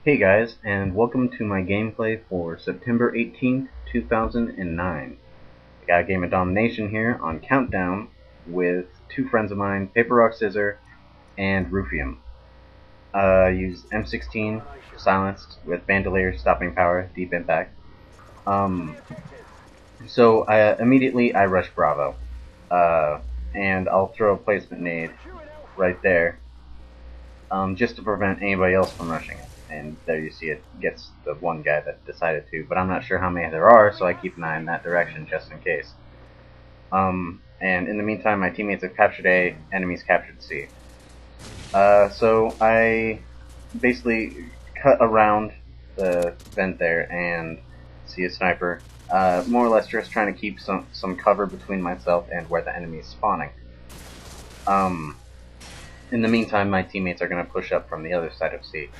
Hey guys, and welcome to my gameplay for September 18th, 2009. I got a game of Domination here on Countdown with two friends of mine, Paper Rock Scissor and Rufium. I used M16, silenced, with Bandolier, stopping power, deep impact. So immediately I rush Bravo, and I'll throw a placement nade right there, just to prevent anybody else from rushing it. And there you see it gets the one guy that decided to, but I'm not sure how many there are, so I keep an eye in that direction just in case. And in the meantime, my teammates have captured A, enemies captured C. So I basically cut around the vent there and see a sniper, more or less just trying to keep some cover between myself and where the enemy is spawning. In the meantime, my teammates are going to push up from the other side of C.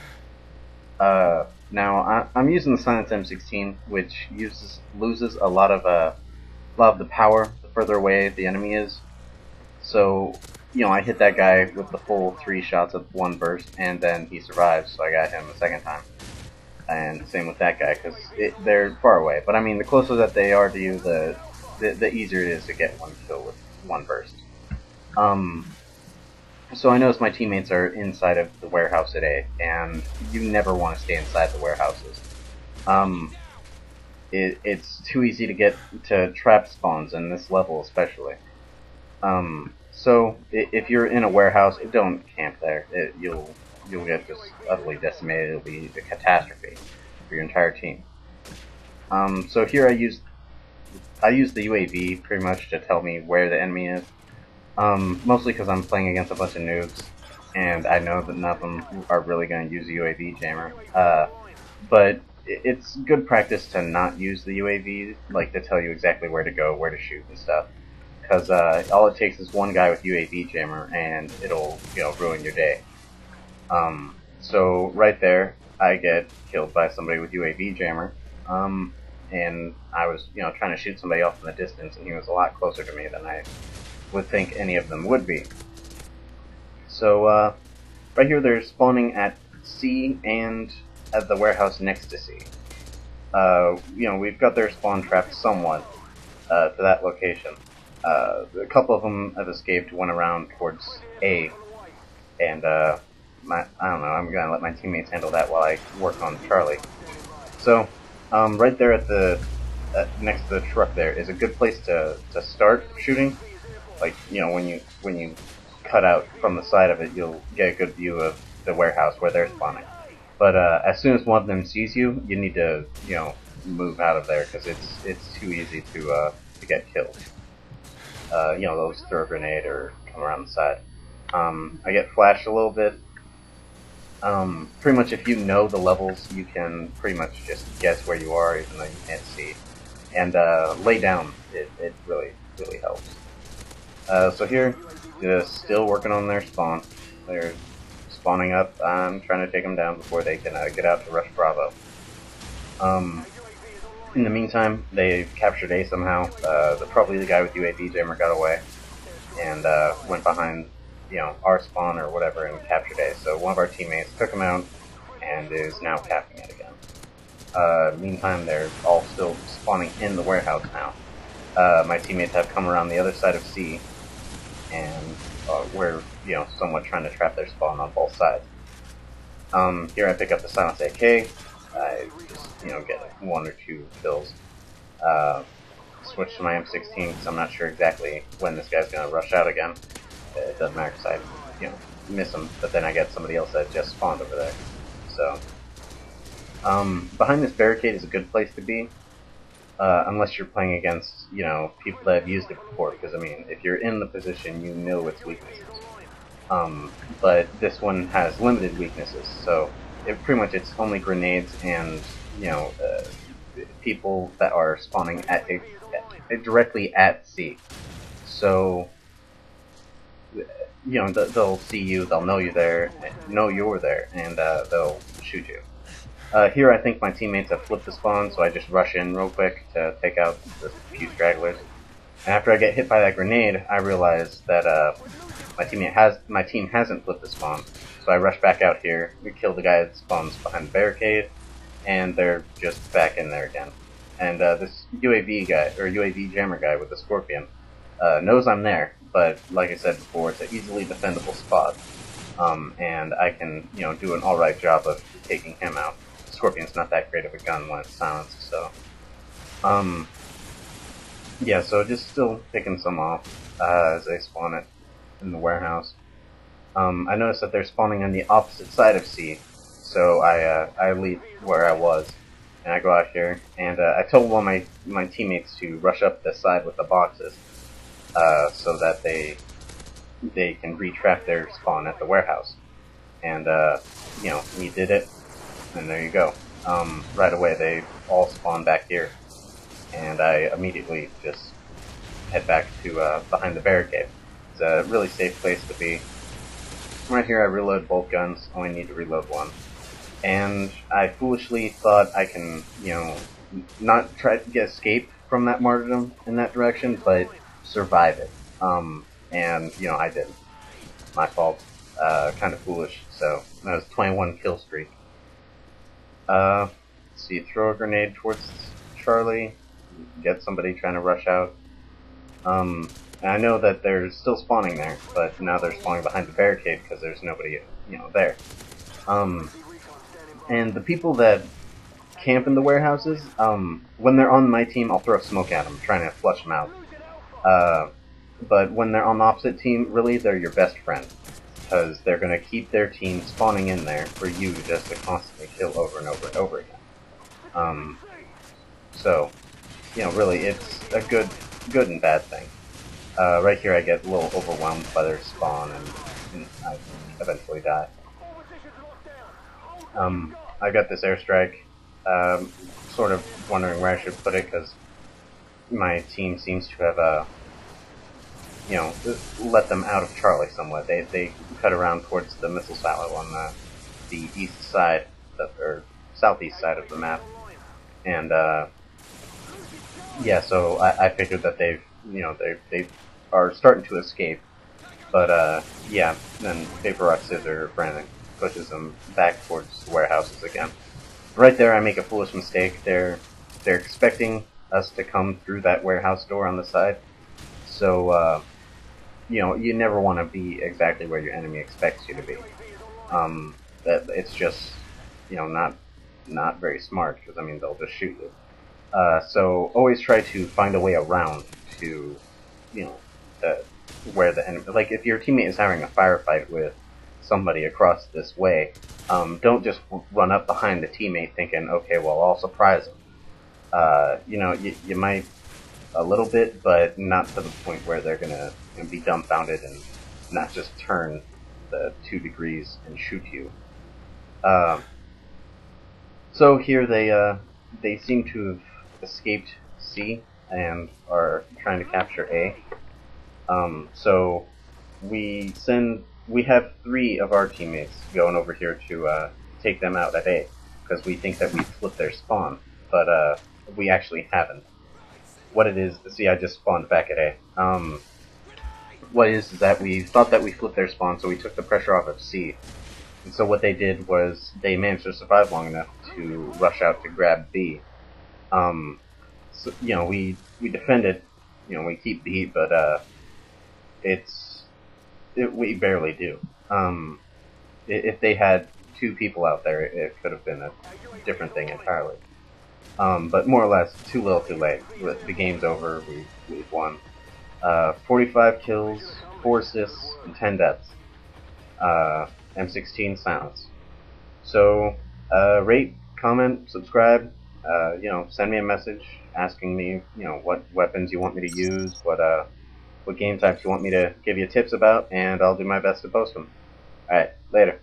Now I'm using the Silence M16, which loses a lot of the power the further away the enemy is. So, I hit that guy with the full 3 shots of one burst, and then he survives, so I got him a second time. And same with that guy, because they're far away. But I mean, the closer that they are to you, the easier it is to get one kill with one burst. So I noticed my teammates are inside of the warehouse at A, and you never want to stay inside the warehouses. It's too easy to get to trap spawns in this level especially. So if you're in a warehouse, don't camp there. You'll get just utterly decimated. It'll be a catastrophe for your entire team. So here I use the UAV pretty much to tell me where the enemy is. Mostly because I'm playing against a bunch of noobs, and I know that none of them are really going to use a UAV jammer. But it's good practice to not use the UAV, like to tell you exactly where to go, where to shoot and stuff. Because all it takes is one guy with UAV jammer, and it'll ruin your day. So right there, I get killed by somebody with UAV jammer. And I was trying to shoot somebody off in the distance, and he was a lot closer to me than I would think any of them would be. So right here they're spawning at C and at the warehouse next to C. We've got their spawn trapped somewhat to that location. A couple of them have escaped, went around towards A, and I don't know, I'm gonna let my teammates handle that while I work on Charlie. So right there at next to the truck there is a good place to start shooting. Like, when you cut out from the side of it, you'll get a good view of the warehouse where they're spawning. But as soon as one of them sees you, you need to, move out of there, because it's too easy to get killed. They'll just throw a grenade or come around the side. I get flashed a little bit. Pretty much if you know the levels, you can pretty much just guess where you are, even though you can't see. And lay down, it really, really helps. So here, just still working on their spawn. They're spawning up. I'm trying to take them down before they can get out to rush Bravo. In the meantime, they've captured A somehow. Probably the guy with UAV jammer got away and went behind, our spawn or whatever and captured A. So one of our teammates took him out and is now capping it again. Meantime, they're all still spawning in the warehouse now. My teammates have come around the other side of C, and we're somewhat trying to trap their spawn on both sides. Here I pick up the Silence AK. I just get like 1 or 2 kills. Switch to my M16 because I'm not sure exactly when this guy's gonna rush out again. It doesn't matter because I miss him, but then I get somebody else that just spawned over there. So behind this barricade is a good place to be. Unless you're playing against, people that have used it before, because, I mean, if you're in the position, you know its weaknesses. But this one has limited weaknesses, so pretty much it's only grenades and, people that are spawning directly at C. So, they'll see you, they'll know you're there, and they'll shoot you. Here I think my teammates have flipped the spawn, so I just rush in real quick to take out the few stragglers. And after I get hit by that grenade, I realize that my team hasn't flipped the spawn, So I rush back out here, we kill the guy that spawns behind the barricade, and they're just back in there again. And this UAV guy, or UAV jammer guy with the Scorpion, knows I'm there, but like I said before, it's an easily defendable spot. And I can, do an alright job of taking him out. Scorpion's not that great of a gun when it's silenced, so. Yeah, so just still picking some off as they spawn it in the warehouse. I noticed that they're spawning on the opposite side of C, so I leave where I was, and I go out here, and I told one of my teammates to rush up this side with the boxes, so that they can retrap their spawn at the warehouse. And, we did it, and there you go. Right away they all spawn back here, and I immediately just head back to behind the barricade. It's a really safe place to be. Right here I reload both guns, only need to reload one. And I foolishly thought I can, not try to escape from that martyrdom in that direction, but survive it. And, I didn't. My fault. Kind of foolish, so that was 21 kill streak. Let's see, throw a grenade towards Charlie, get somebody trying to rush out. And I know that they're still spawning there, but now they're spawning behind the barricade because there's nobody, there. And the people that camp in the warehouses, when they're on my team, I'll throw smoke at them, trying to flush them out. But when they're on the opposite team, really, they're your best friend. Because they're going to keep their team spawning in there for you just to constantly kill over and over and over again. So, really, it's a good and bad thing. Right here I get a little overwhelmed by their spawn, and I eventually die. I got this airstrike, sort of wondering where I should put it, because my team seems to have, let them out of Charlie somewhat. They cut around towards the missile silo on the east side, or southeast side of the map. And, yeah, so I figured that they are starting to escape. But, yeah, then Paper Rock Scissor Brandon pushes them back towards the warehouses again. Right there I make a foolish mistake. They're expecting us to come through that warehouse door on the side. So, you never want to be exactly where your enemy expects you to be. That it's just, not very smart, because, they'll just shoot you. So always try to find a way around to, where the enemy, like if your teammate is having a firefight with somebody across this way, don't just run up behind the teammate thinking, okay, well, I'll surprise them. You might a little bit, but not to the point where they're gonna be dumbfounded and not just turn the 2 degrees and shoot you. So here they seem to have escaped C and are trying to capture A. So we have 3 of our teammates going over here to take them out at A, because we think that we flipped their spawn, but we actually haven't. What it is, see, I just spawned back at A. What it is that we thought that we flipped their spawn, so we took the pressure off of C. And so what they did was they managed to survive long enough to rush out to grab B. So, we defend it, we keep B, but we barely do. If they had 2 people out there, it could have been a different thing entirely. But more or less, too little, too late. The game's over. We've won. 45 kills, 4 assists, and 10 deaths. M16 silence. So, rate, comment, subscribe. Send me a message asking me, what weapons you want me to use, what game types you want me to give you tips about, and I'll do my best to post them. Alright, later.